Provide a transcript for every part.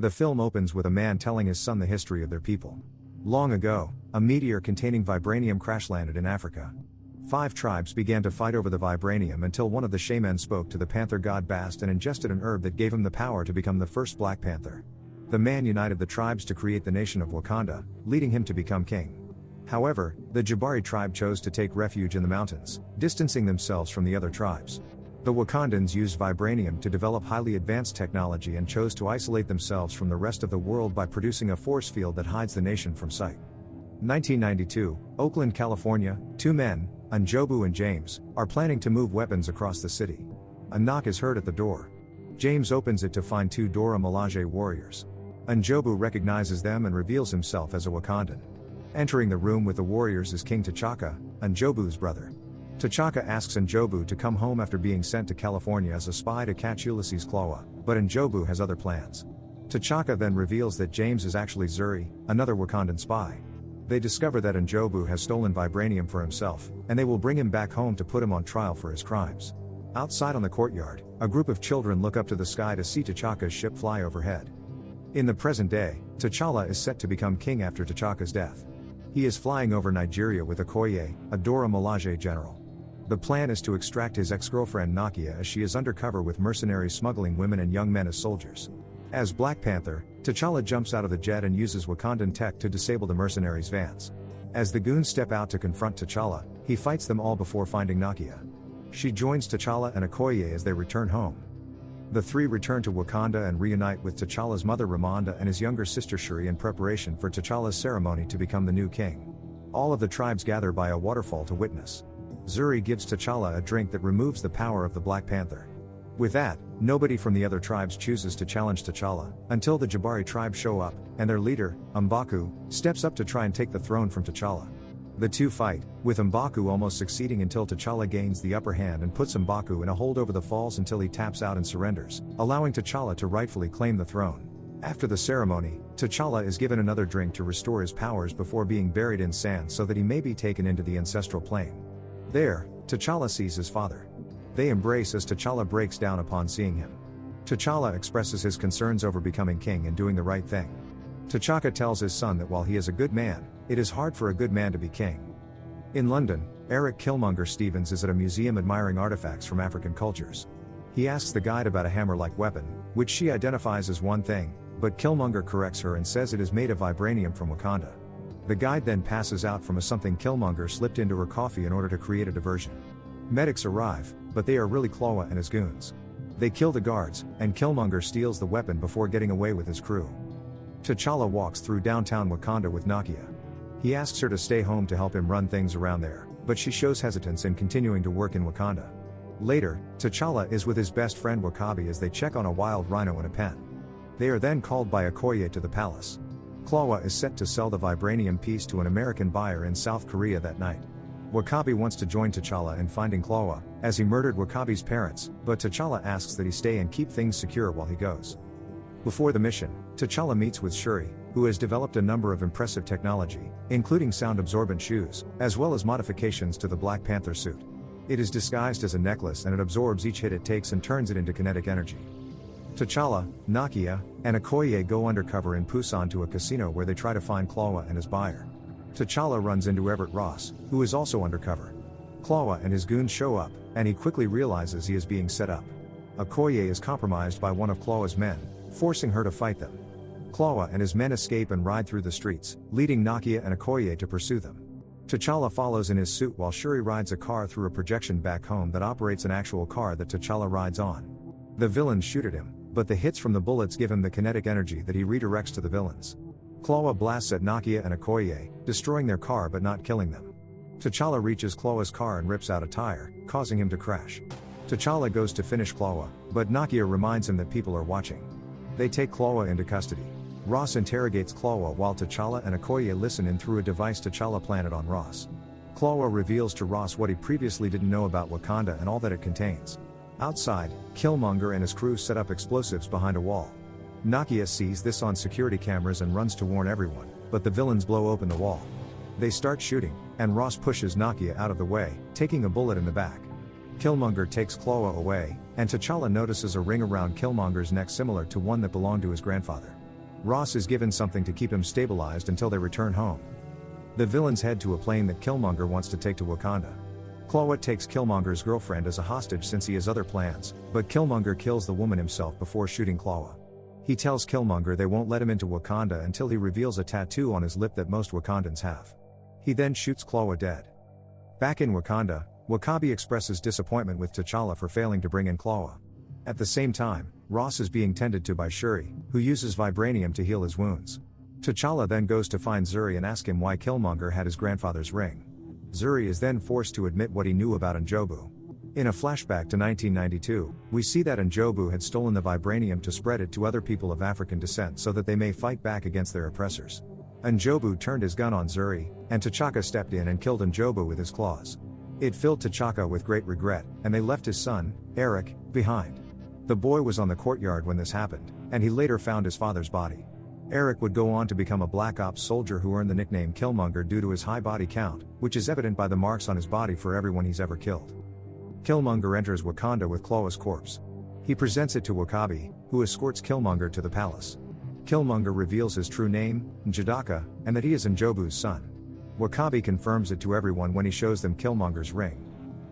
The film opens with a man telling his son the history of their people. Long ago, a meteor containing vibranium crash-landed in Africa. 5 tribes began to fight over the vibranium until one of the shaman spoke to the panther god Bast and ingested an herb that gave him the power to become the first Black Panther. The man united the tribes to create the nation of Wakanda, leading him to become king. However, the Jabari tribe chose to take refuge in the mountains, distancing themselves from the other tribes. The Wakandans used vibranium to develop highly advanced technology and chose to isolate themselves from the rest of the world by producing a force field that hides the nation from sight. 1992, Oakland, California, 2 men, Njobu and James, are planning to move weapons across the city. A knock is heard at the door. James opens it to find 2 Dora Milaje warriors. Njobu recognizes them and reveals himself as a Wakandan. Entering the room with the warriors is King T'Chaka, Njobu's brother. T'Chaka asks Njobu to come home after being sent to California as a spy to catch Ulysses Klaue, but Njobu has other plans. T'Chaka then reveals that James is actually Zuri, another Wakandan spy. They discover that Njobu has stolen vibranium for himself, and they will bring him back home to put him on trial for his crimes. Outside on the courtyard, a group of children look up to the sky to see T'Chaka's ship fly overhead. In the present day, T'Challa is set to become king after T'Chaka's death. He is flying over Nigeria with Okoye, a Dora Milaje general. The plan is to extract his ex-girlfriend Nakia as she is undercover with mercenaries smuggling women and young men as soldiers. As Black Panther, T'Challa jumps out of the jet and uses Wakandan tech to disable the mercenaries' vans. As the goons step out to confront T'Challa, he fights them all before finding Nakia. She joins T'Challa and Okoye as they return home. The 3 return to Wakanda and reunite with T'Challa's mother Ramonda and his younger sister Shuri in preparation for T'Challa's ceremony to become the new king. All of the tribes gather by a waterfall to witness. Zuri gives T'Challa a drink that removes the power of the Black Panther. With that, nobody from the other tribes chooses to challenge T'Challa, until the Jabari tribe show up, and their leader, M'Baku, steps up to try and take the throne from T'Challa. The 2 fight, with M'Baku almost succeeding until T'Challa gains the upper hand and puts M'Baku in a hold over the falls until he taps out and surrenders, allowing T'Challa to rightfully claim the throne. After the ceremony, T'Challa is given another drink to restore his powers before being buried in sand so that he may be taken into the ancestral plane. There, T'Challa sees his father. They embrace as T'Challa breaks down upon seeing him. T'Challa expresses his concerns over becoming king and doing the right thing. T'Chaka tells his son that while he is a good man, it is hard for a good man to be king. In London, Eric Killmonger Stevens is at a museum admiring artifacts from African cultures. He asks the guide about a hammer-like weapon, which she identifies as one thing, but Killmonger corrects her and says it is made of vibranium from Wakanda. The guide then passes out from a something Killmonger slipped into her coffee in order to create a diversion. Medics arrive, but they are really Klaue and his goons. They kill the guards, and Killmonger steals the weapon before getting away with his crew. T'Challa walks through downtown Wakanda with Nakia. He asks her to stay home to help him run things around there, but she shows hesitance in continuing to work in Wakanda. Later, T'Challa is with his best friend Wakabi as they check on a wild rhino in a pen. They are then called by Okoye to the palace. Klaue is set to sell the vibranium piece to an American buyer in South Korea that night. Wakabi wants to join T'Challa in finding Klaue, as he murdered Wakabi's parents, but T'Challa asks that he stay and keep things secure while he goes. Before the mission, T'Challa meets with Shuri, who has developed a number of impressive technology, including sound-absorbent shoes, as well as modifications to the Black Panther suit. It is disguised as a necklace and it absorbs each hit it takes and turns it into kinetic energy. T'Challa, Nakia, and Okoye go undercover in Busan to a casino where they try to find Klaue and his buyer. T'Challa runs into Everett Ross, who is also undercover. Klaue and his goons show up, and he quickly realizes he is being set up. Okoye is compromised by one of Klaue's men, forcing her to fight them. Klaue and his men escape and ride through the streets, leading Nakia and Okoye to pursue them. T'Challa follows in his suit while Shuri rides a car through a projection back home that operates an actual car that T'Challa rides on. The villains shoot at him, but the hits from the bullets give him the kinetic energy that he redirects to the villains. Klaue blasts at Nakia and Okoye, destroying their car but not killing them. T'Challa reaches Klaue's car and rips out a tire, causing him to crash. T'Challa goes to finish Klaue, but Nakia reminds him that people are watching. They take Klaue into custody. Ross interrogates Klaue while T'Challa and Okoye listen in through a device T'Challa planted on Ross. Klaue reveals to Ross what he previously didn't know about Wakanda and all that it contains. Outside, Killmonger and his crew set up explosives behind a wall. Nakia sees this on security cameras and runs to warn everyone, but the villains blow open the wall. They start shooting, and Ross pushes Nakia out of the way, taking a bullet in the back. Killmonger takes Klaue away, and T'Challa notices a ring around Killmonger's neck similar to one that belonged to his grandfather. Ross is given something to keep him stabilized until they return home. The villains head to a plane that Killmonger wants to take to Wakanda. Clawette takes Killmonger's girlfriend as a hostage since he has other plans, but Killmonger kills the woman himself before shooting Clawette. He tells Killmonger they won't let him into Wakanda until he reveals a tattoo on his lip that most Wakandans have. He then shoots Clawette dead. Back in Wakanda, W'Kabi expresses disappointment with T'Challa for failing to bring in Clawette. At the same time, Ross is being tended to by Shuri, who uses vibranium to heal his wounds. T'Challa then goes to find Zuri and ask him why Killmonger had his grandfather's ring. Zuri is then forced to admit what he knew about N'Jobu. In a flashback to 1992, we see that N'Jobu had stolen the vibranium to spread it to other people of African descent so that they may fight back against their oppressors. N'Jobu turned his gun on Zuri, and T'Chaka stepped in and killed N'Jobu with his claws. It filled T'Chaka with great regret, and they left his son, Eric, behind. The boy was on the courtyard when this happened, and he later found his father's body. Eric would go on to become a Black Ops soldier who earned the nickname Killmonger due to his high body count, which is evident by the marks on his body for everyone he's ever killed. Killmonger enters Wakanda with Clawette's corpse. He presents it to W'Kabi, who escorts Killmonger to the palace. Killmonger reveals his true name, N'Jadaka, and that he is N'Jobu's son. W'Kabi confirms it to everyone when he shows them Killmonger's ring.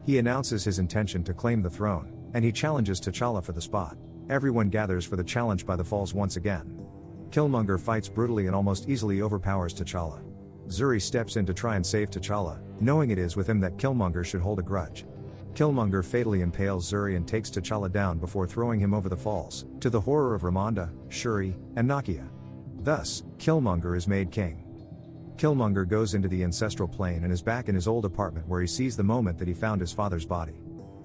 He announces his intention to claim the throne, and he challenges T'Challa for the spot. Everyone gathers for the challenge by the falls once again. Killmonger fights brutally and almost easily overpowers T'Challa. Zuri steps in to try and save T'Challa, knowing it is with him that Killmonger should hold a grudge. Killmonger fatally impales Zuri and takes T'Challa down before throwing him over the falls, to the horror of Ramonda, Shuri, and Nakia. Thus, Killmonger is made king. Killmonger goes into the ancestral plane and is back in his old apartment where he sees the moment that he found his father's body.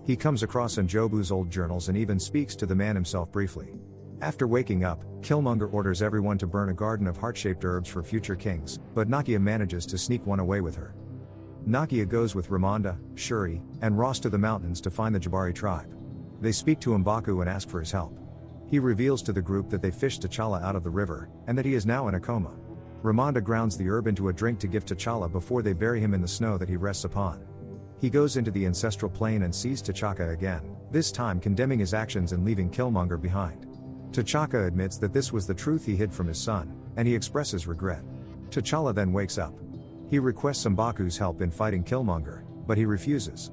He comes across N'Jobu's old journals and even speaks to the man himself briefly. After waking up, Killmonger orders everyone to burn a garden of heart-shaped herbs for future kings, but Nakia manages to sneak one away with her. Nakia goes with Ramonda, Shuri, and Ross to the mountains to find the Jabari tribe. They speak to M'Baku and ask for his help. He reveals to the group that they fished T'Challa out of the river, and that he is now in a coma. Ramonda grounds the herb into a drink to give T'Challa before they bury him in the snow that he rests upon. He goes into the ancestral plane and sees T'Chaka again, this time condemning his actions and leaving Killmonger behind. T'Chaka admits that this was the truth he hid from his son, and he expresses regret. T'Challa then wakes up. He requests M'Baku's help in fighting Killmonger, but he refuses.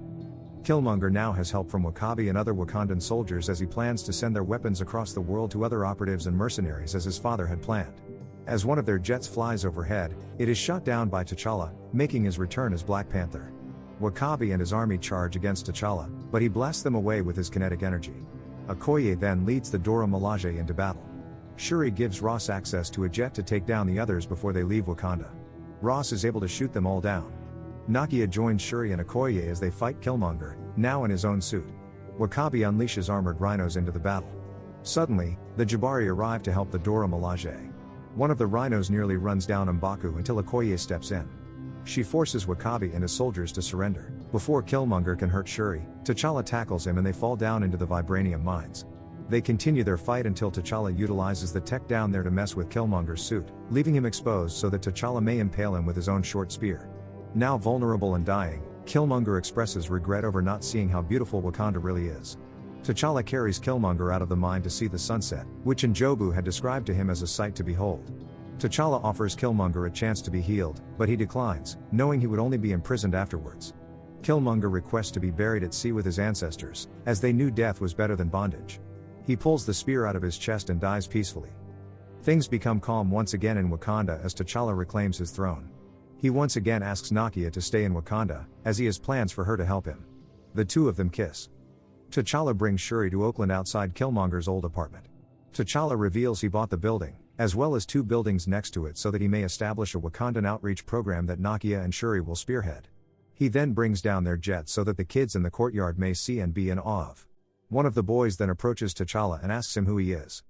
Killmonger now has help from W'Kabi and other Wakandan soldiers as he plans to send their weapons across the world to other operatives and mercenaries as his father had planned. As one of their jets flies overhead, it is shot down by T'Challa, making his return as Black Panther. W'Kabi and his army charge against T'Challa, but he blasts them away with his kinetic energy. Okoye then leads the Dora Milaje into battle. Shuri gives Ross access to a jet to take down the others before they leave Wakanda. Ross is able to shoot them all down. Nakia joins Shuri and Okoye as they fight Killmonger, now in his own suit. W'Kabi unleashes armored rhinos into the battle. Suddenly, the Jabari arrive to help the Dora Milaje. One of the rhinos nearly runs down M'Baku until Okoye steps in. She forces W'Kabi and his soldiers to surrender. Before Killmonger can hurt Shuri, T'Challa tackles him and they fall down into the vibranium mines. They continue their fight until T'Challa utilizes the tech down there to mess with Killmonger's suit, leaving him exposed so that T'Challa may impale him with his own short spear. Now vulnerable and dying, Killmonger expresses regret over not seeing how beautiful Wakanda really is. T'Challa carries Killmonger out of the mine to see the sunset, which N'Jobu had described to him as a sight to behold. T'Challa offers Killmonger a chance to be healed, but he declines, knowing he would only be imprisoned afterwards. Killmonger requests to be buried at sea with his ancestors, as they knew death was better than bondage. He pulls the spear out of his chest and dies peacefully. Things become calm once again in Wakanda as T'Challa reclaims his throne. He once again asks Nakia to stay in Wakanda, as he has plans for her to help him. The two of them kiss. T'Challa brings Shuri to Oakland outside Killmonger's old apartment. T'Challa reveals he bought the building, as well as two buildings next to it so that he may establish a Wakandan outreach program that Nakia and Shuri will spearhead. He then brings down their jet so that the kids in the courtyard may see and be in awe of. One of the boys then approaches T'Challa and asks him who he is.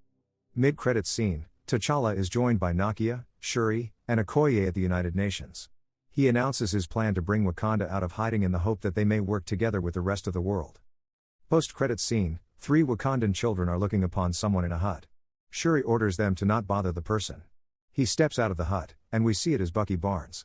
Mid-credits scene, T'Challa is joined by Nakia, Shuri, and Okoye at the United Nations. He announces his plan to bring Wakanda out of hiding in the hope that they may work together with the rest of the world. Post-credits scene, 3 Wakandan children are looking upon someone in a hut. Shuri orders them to not bother the person. He steps out of the hut, and we see it as Bucky Barnes.